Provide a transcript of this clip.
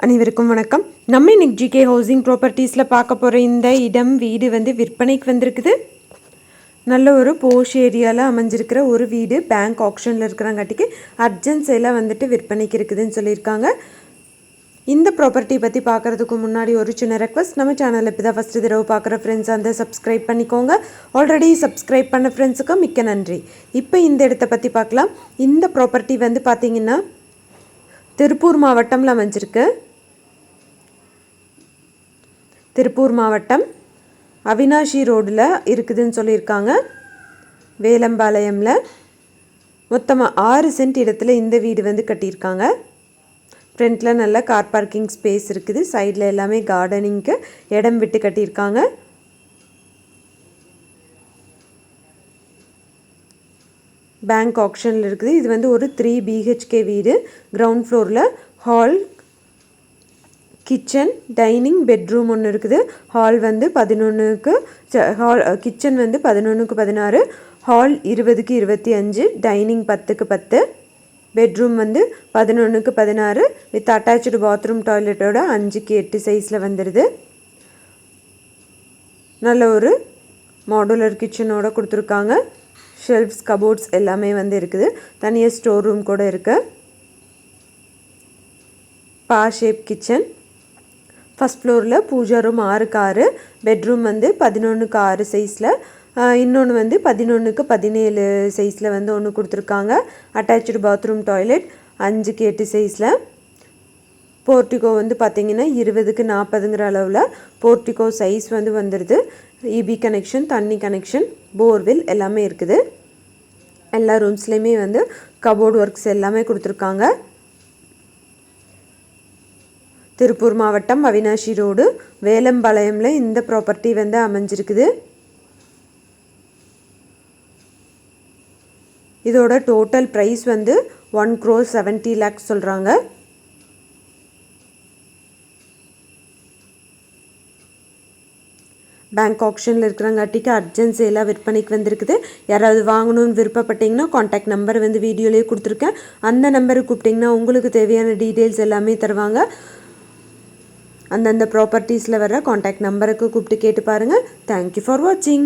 அனைவருக்கும் வணக்கம். நம்ம இன்னைக்கு ஜிகே ஹவுசிங் ப்ராப்பர்ட்டிஸில் பார்க்க போகிற இந்த வீடு விற்பனைக்கு வந்திருக்குது. நல்ல ஒரு போஷ் ஏரியாவில் அமைஞ்சிருக்கிற ஒரு வீடு. பேங்க் ஆப்ஷனில் இருக்கிறங்காட்டிக்கு அர்ஜென்ட் சேலாக விற்பனைக்கு இருக்குதுன்னு சொல்லியிருக்காங்க. இந்த ப்ராப்பர்ட்டி பற்றி பார்க்குறதுக்கு முன்னாடி ஒரு சின்ன ரெக்வஸ்ட், நம்ம சேனலில் இப்போ தான் ஃபஸ்ட்டு தடவை பார்க்குற ஃப்ரெண்ட்ஸ் அந்த சப்ஸ்கிரைப் பண்ணிக்கோங்க. ஆல்ரெடி சப்ஸ்கிரைப் பண்ண ஃப்ரெண்ட்ஸுக்கு மிக்க நன்றி. இப்போ இந்த இடத்த பற்றி பார்க்கலாம். இந்த ப்ராப்பர்ட்டி பார்த்திங்கன்னா திருப்பூர் மாவட்டம்ல அமைஞ்சிருக்கு. திருப்பூர் மாவட்டம் அவினாஷி ரோடில் இருக்குதுன்னு சொல்லியிருக்காங்க. வேலம்பாளையமில் மொத்தமாக 6 சென்ட் இடத்துல இந்த வீடு கட்டியிருக்காங்க. ஃப்ரண்ட்டில் நல்ல கார் பார்க்கிங் ஸ்பேஸ் இருக்குது. சைடில் எல்லாமே கார்டனிங்க்கு இடம் விட்டு கட்டியிருக்காங்க. பேங்க் ஆப்ஷனில் இருக்குது. இது ஒரு 3 BHK வீடு. கிரவுண்ட் ஃப்ளோரில் ஹால், கிச்சன், டைனிங், பெட்ரூம் ஒன்று இருக்குது. ஹால் 11க்கு கிச்சன் 11க்கு 16, ஹால் 20க்கு 25, டைனிங் 10க்கு 10, பெட்ரூம் 11க்கு 16 வித் அட்டாச்சு பாத்ரூம் டாய்லெட்டோட 5க்கு 8 சைஸில் வந்துடுது. நல்ல ஒரு மாடுலர் கிச்சனோட கொடுத்துருக்காங்க. ஷெல்ஃப்ஸ், கபோர்ட்ஸ் எல்லாமே இருக்குது. தனியாக ஸ்டோர் ரூம் கூட இருக்குது. பா ஷேப் கிச்சன். ஃபஸ்ட் ஃப்ளோரில் பூஜா ரூம் 6க்கு 6, பெட்ரூம் 11க்கு 6 சைஸில், இன்னொன்று 11க்கு 17 சைஸில் ஒன்று கொடுத்துருக்காங்க. அட்டாச்சு பாத்ரூம் டாய்லெட் 5க்கு 8 சைஸில். போர்ட்டிகோ பார்த்திங்கன்னா 20க்கு 40ங்கிற அளவில் போர்ட்டிகோ சைஸ் வந்துடுது. இபி கனெக்ஷன், தண்ணி கனெக்ஷன், போர்வெல் எல்லாமே இருக்குது. எல்லா ரூம்ஸ்லேயுமே கபோர்டு ஒர்க்ஸ் எல்லாமே கொடுத்துருக்காங்க. திருப்பூர் மாவட்டம் அவினாஷி ரோடு வேலம்பாளையமில் இந்த ப்ராப்பர்ட்டி அமைஞ்சிருக்குது. இதோட டோட்டல் ப்ரைஸ் 1,70 lakhs சொல்கிறாங்க. பேங்க் ஆப்ஷனில் இருக்கிறங்காட்டிக்கு அர்ஜென்ட் சேலாக விற்பனைக்கு வந்திருக்குது. யாராவது வாங்கணும்னு விருப்பப்பட்டிங்கன்னா காண்டாக்ட் நம்பர் வீடியோலேயே கொடுத்துருக்கேன். அந்த நம்பருக்கு கூப்பிட்டிங்கன்னா உங்களுக்கு தேவையான டீட்டெயில்ஸ் எல்லாமே தருவாங்க. அந்தந்த ப்ராப்பர்ட்டிஸில் வர காண்டாக்ட் நம்பருக்கு கூப்பிட்டு கேட்டு பாருங்கள். தேங்க்யூ ஃபார் வாட்சிங்.